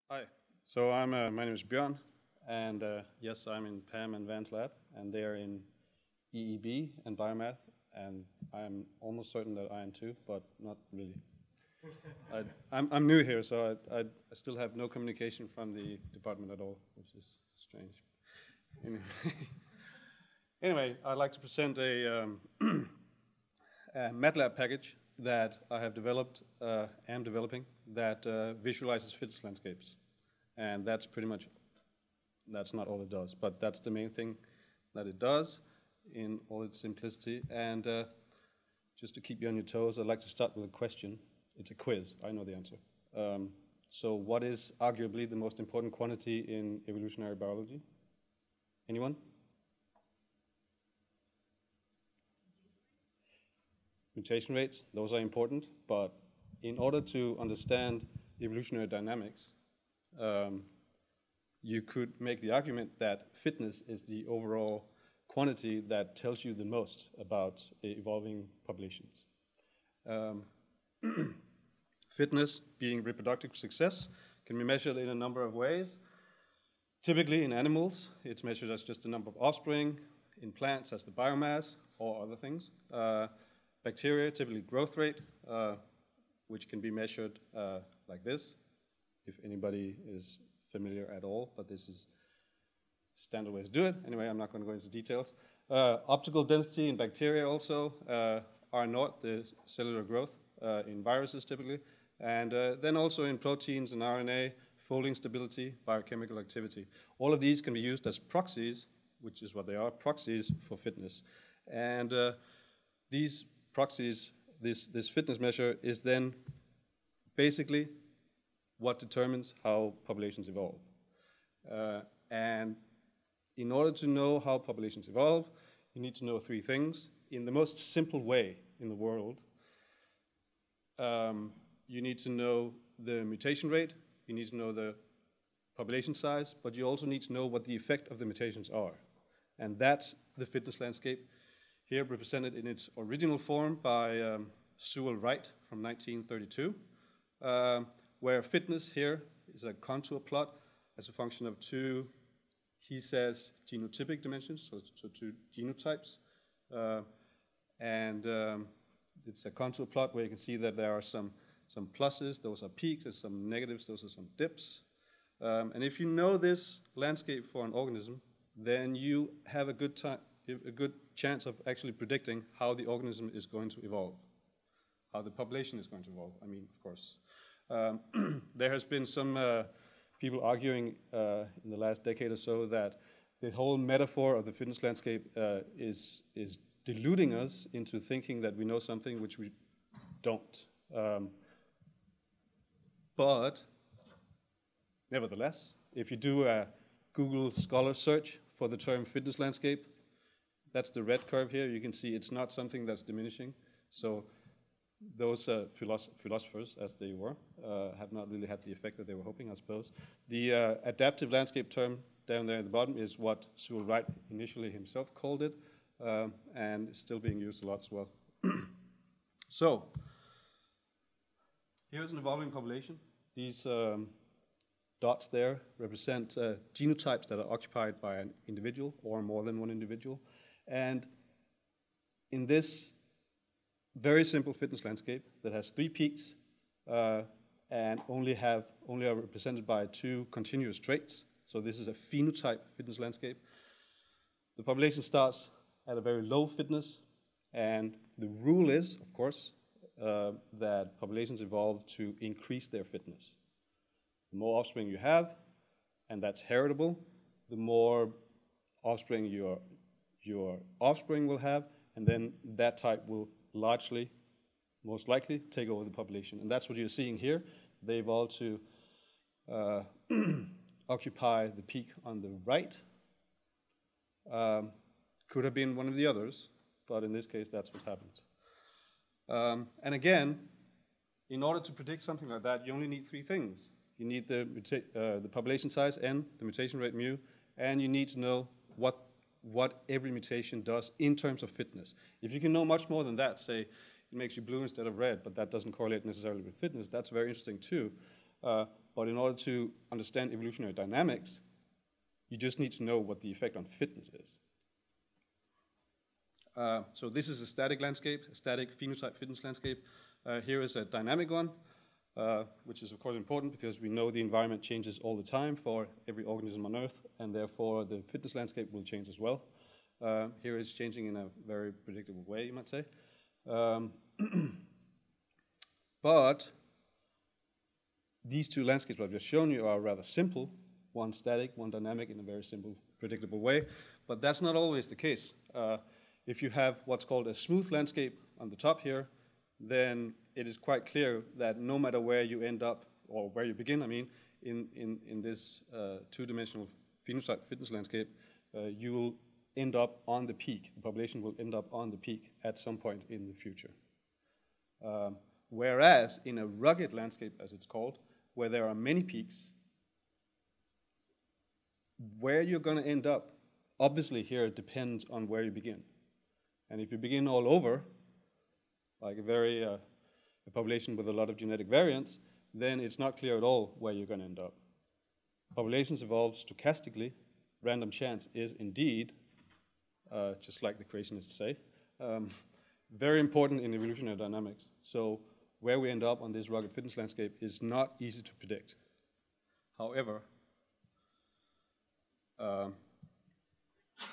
Hi, so my name is Björn, and yes, I'm in Pam and Van's lab, and they're in EEB and biomath, and I'm almost certain that I am too, but not really. I'm new here, so I still have no communication from the department at all, which is strange. Anyway, I'd like to present a MATLAB package that I have developed, am developing, that visualizes fitness landscapes. And that's pretty much, that's not all it does, but that's the main thing that it does in all its simplicity. And just to keep you on your toes, I'd like to start with a question. It's a quiz, I know the answer. So what is arguably the most important quantity in evolutionary biology? Anyone? Mutation rates, those are important, but in order to understand evolutionary dynamics, you could make the argument that fitness is the overall quantity that tells you the most about evolving populations. Fitness, being reproductive success, can be measured in a number of ways. Typically in animals, it's measured as just the number of offspring, in plants as the biomass, or other things. Bacteria, typically growth rate, which can be measured like this, if anybody is familiar at all, but this is standard way to do it. Anyway, I'm not going to go into details. Optical density in bacteria also, R0, the cellular growth in viruses typically, and then also in proteins and RNA, folding stability, biochemical activity. All of these can be used as proxies, which is what they are, proxies for fitness. And these proxies, this fitness measure is then basically what determines how populations evolve. And in order to know how populations evolve, you need to know three things. In the most simple way in the world, you need to know the mutation rate, you need to know the population size, but you also need to know what the effect of the mutations are. And that's the fitness landscape, here represented in its original form by Sewell Wright from 1932, where fitness here is a contour plot as a function of two, he says, genotypic dimensions, so two genotypes. It's a contour plot where you can see that there are some pluses, those are peaks, there's some negatives, those are some dips. And if you know this landscape for an organism, then you have a good chance of actually predicting how the organism is going to evolve, how the population is going to evolve, I mean, of course. There has been some people arguing in the last decade or so that the whole metaphor of the fitness landscape is deluding us into thinking that we know something which we don't. But nevertheless, if you do a Google Scholar search for the term fitness landscape, that's the red curve here. You can see it's not something that's diminishing. So those philosophers, as they were, have not really had the effect that they were hoping, I suppose. The adaptive landscape term down there at the bottom is what Sewell Wright initially himself called it, and it's still being used a lot as well. So, here's an evolving population. These dots there represent genotypes that are occupied by an individual or more than one individual. And in this very simple fitness landscape that has three peaks and only are represented by two continuous traits, so this is a phenotype fitness landscape, the population starts at a very low fitness, and the rule is, of course, that populations evolve to increase their fitness. The more offspring you have, and that's heritable, the more offspring your offspring will have, and then that type will largely, most likely, take over the population. And that's what you're seeing here. They evolved to occupy the peak on the right. Could have been one of the others, but in this case, that's what happened. And again, in order to predict something like that, you only need three things. You need the population size, n, the mutation rate, mu, and you need to know what every mutation does in terms of fitness. If you can know much more than that, say it makes you blue instead of red, but that doesn't correlate necessarily with fitness, that's very interesting too. but in order to understand evolutionary dynamics, you just need to know what the effect on fitness is. So this is a static landscape, a static phenotype fitness landscape. Here is a dynamic one, which is of course important because we know the environment changes all the time for every organism on Earth, and therefore the fitness landscape will change as well. Here it's changing in a very predictable way, you might say. But these two landscapes I've just shown you are rather simple, one static, one dynamic in a very simple, predictable way, but that's not always the case. If you have what's called a smooth landscape on the top here, then it is quite clear that no matter where you end up, or where you begin, I mean, in this two-dimensional phenotype fitness landscape, you will end up on the peak. The population will end up on the peak at some point in the future. Whereas in a rugged landscape, as it's called, where there are many peaks, where you're going to end up, obviously here it depends on where you begin. And if you begin all over, like a population with a lot of genetic variants, then it's not clear at all where you're going to end up. Populations evolve stochastically. Random chance is indeed, just like the creationists say, very important in evolutionary dynamics. So where we end up on this rugged fitness landscape is not easy to predict. However,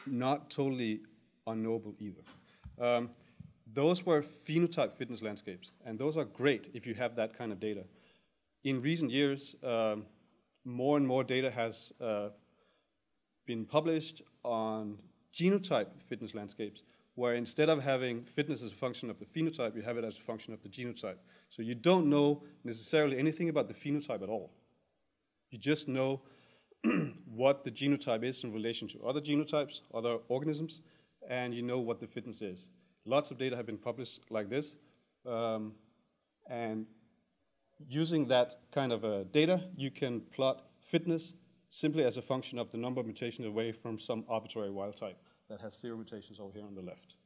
not totally unknowable either. Those were phenotype fitness landscapes, and those are great if you have that kind of data. In recent years, more and more data has been published on genotype fitness landscapes, where instead of having fitness as a function of the phenotype, you have it as a function of the genotype. So you don't know necessarily anything about the phenotype at all. You just know what the genotype is in relation to other genotypes, other organisms, and you know what the fitness is. Lots of data have been published like this, and using that kind of data, you can plot fitness simply as a function of the number of mutations away from some arbitrary wild type that has 0 mutations over here on the left.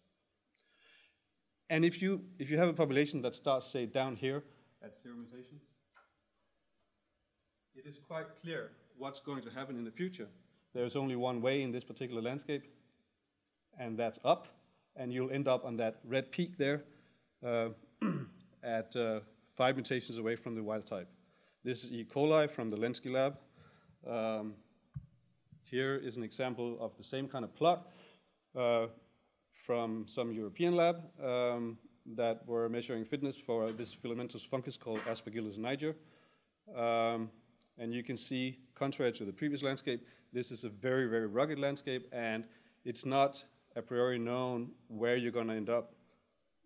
And if you have a population that starts, say, down here at 0 mutations, it is quite clear what's going to happen in the future. There's only one way in this particular landscape, and that's up, and you'll end up on that red peak there at 5 mutations away from the wild type. This is E. coli from the Lenski lab. Here is an example of the same kind of plot from some European lab that were measuring fitness for this filamentous fungus called Aspergillus niger. And you can see, contrary to the previous landscape, this is a very, very rugged landscape, and it's not a priori known where you're going to end up,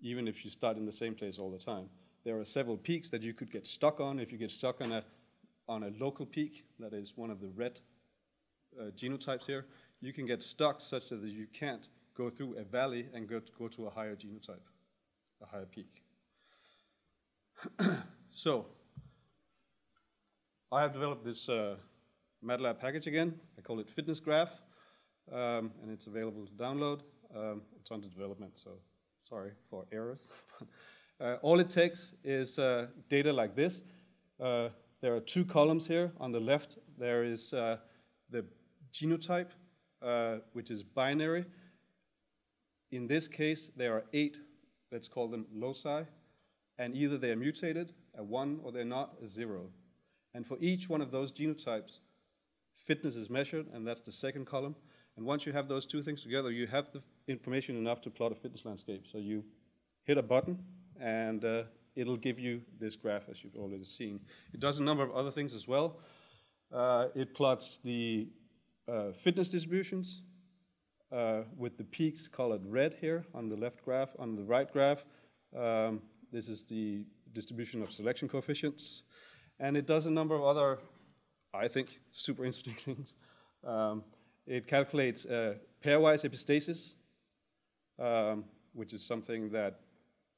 even if you start in the same place all the time. There are several peaks that you could get stuck on. If you get stuck on a local peak, that is one of the red genotypes here, you can get stuck such that you can't go through a valley and go to a higher genotype, a higher peak. So, I have developed this MATLAB package again. I call it Fitness Graph, and it's available to download. It's under development, so sorry for errors. All it takes is data like this. There are 2 columns here. On the left, there is the genotype, which is binary. In this case, there are 8, let's call them loci, and either they are mutated, a 1, or they're not, a 0. And for each one of those genotypes, fitness is measured, and that's the second column. And once you have those 2 things together, you have the information enough to plot a fitness landscape. So you hit a button, and it'll give you this graph, as you've already seen. It does a number of other things as well. It plots the fitness distributions with the peaks colored red here on the left graph. On the right graph, this is the distribution of selection coefficients. And it does a number of other, I think, super interesting things. It calculates pairwise epistasis, which is something that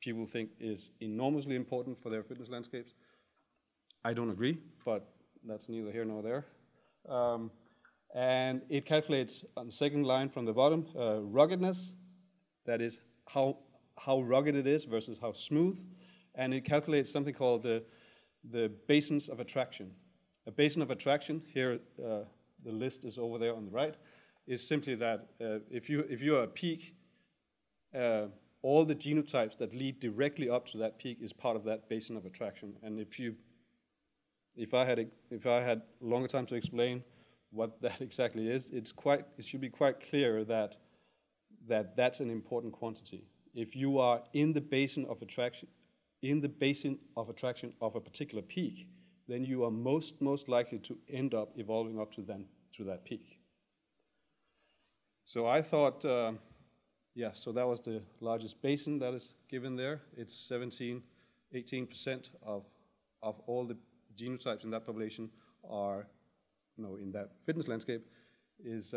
people think is enormously important for their fitness landscapes. I don't agree, but that's neither here nor there. And it calculates, on the second line from the bottom, ruggedness, that is how rugged it is versus how smooth. And it calculates something called the basins of attraction. A basin of attraction, here the list is over there on the right, is simply that if you are a peak, all the genotypes that lead directly up to that peak is part of that basin of attraction. And if I had longer time to explain what that exactly is, it should be quite clear that that's an important quantity. If you are in the basin of attraction, of a particular peak, then you are most likely to end up evolving up to that peak. So I thought, so that was the largest basin that is given there. It's 18% of all the genotypes in that population are, in that fitness landscape, is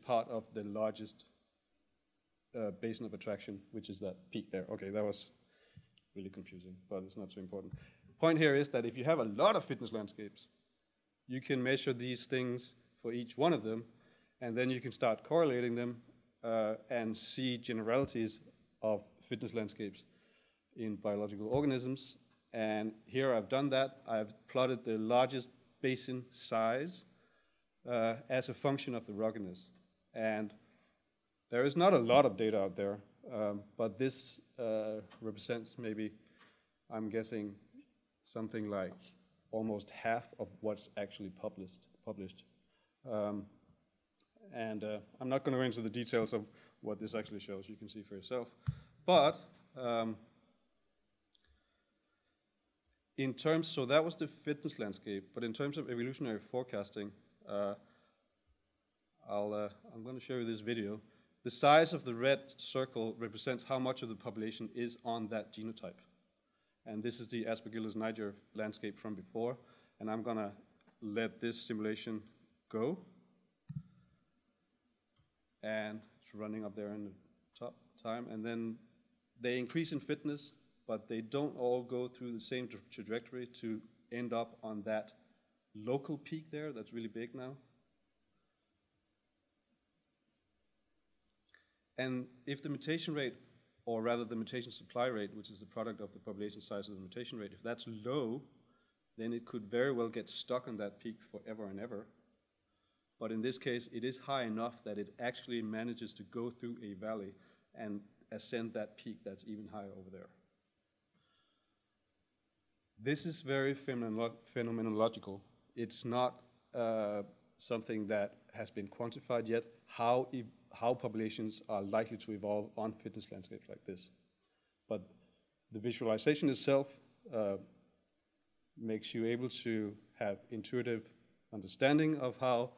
part of the largest basin of attraction, which is that peak there. Okay, that was really confusing, but it's not so important. Point here is that if you have a lot of fitness landscapes, you can measure these things for each one of them, and then you can start correlating them and see generalities of fitness landscapes in biological organisms. And here I've done that. I've plotted the largest basin size as a function of the ruggedness. And there is not a lot of data out there, but this represents maybe, I'm guessing, something like almost half of what's actually published. I'm not going to go into the details of what this actually shows. You can see for yourself. But so that was the fitness landscape. But in terms of evolutionary forecasting, I'm going to show you this video. The size of the red circle represents how much of the population is on that genotype. And this is the Aspergillus niger landscape from before. And I'm going to let this simulation go. And it's running up there in the top time. And then they increase in fitness, but they don't all go through the same trajectory to end up on that local peak there that's really big now. And if the mutation rate, or rather the mutation supply rate, which is the product of the population size of the mutation rate, if that's low, then it could very well get stuck on that peak forever and ever. But in this case, it is high enough that it actually manages to go through a valley and ascend that peak that's even higher over there. This is very phenomenological. It's not something that has been quantified yet, how populations are likely to evolve on fitness landscapes like this. But the visualization itself makes you able to have intuitive understanding of how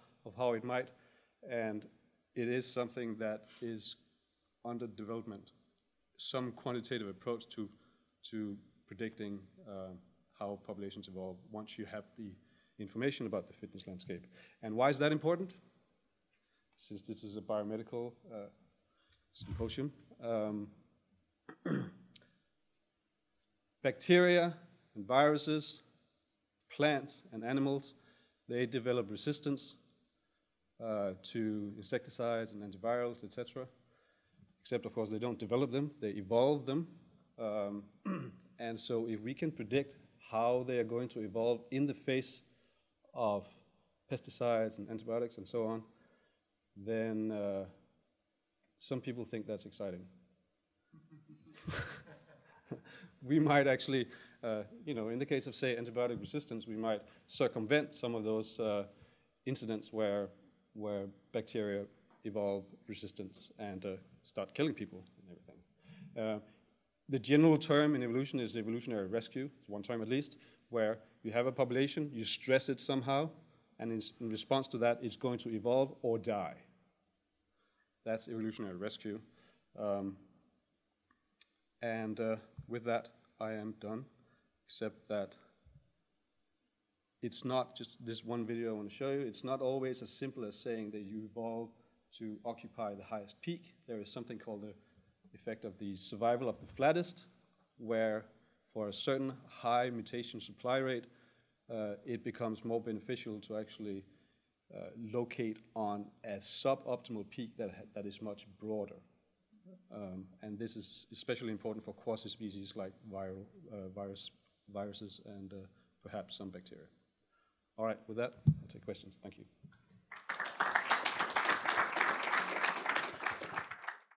it might, and it is something that is under development, some quantitative approach to predicting how populations evolve once you have the information about the fitness landscape. And why is that important? Since this is a biomedical symposium. Bacteria and viruses, plants and animals, they develop resistance to insecticides and antivirals, etc. Except, of course, they don't develop them, they evolve them. And so if we can predict how they are going to evolve in the face of pesticides and antibiotics and so on, then some people think that's exciting. We might actually, in the case of, say, antibiotic resistance, we might circumvent some of those incidents where bacteria evolve resistance and start killing people and everything. The general term in evolution is evolutionary rescue. It's one term at least, where you have a population, you stress it somehow, and in response to that, it's going to evolve or die. That's evolutionary rescue. With that, I am done, except that it's not just this one video I want to show you. It's not always as simple as saying that you evolve to occupy the highest peak. There is something called the effect of the survival of the flattest, where for a certain high mutation supply rate, it becomes more beneficial to actually locate on a suboptimal peak that is much broader. And this is especially important for quasi-species like viruses and perhaps some bacteria. All right, with that, I'll take questions. Thank you.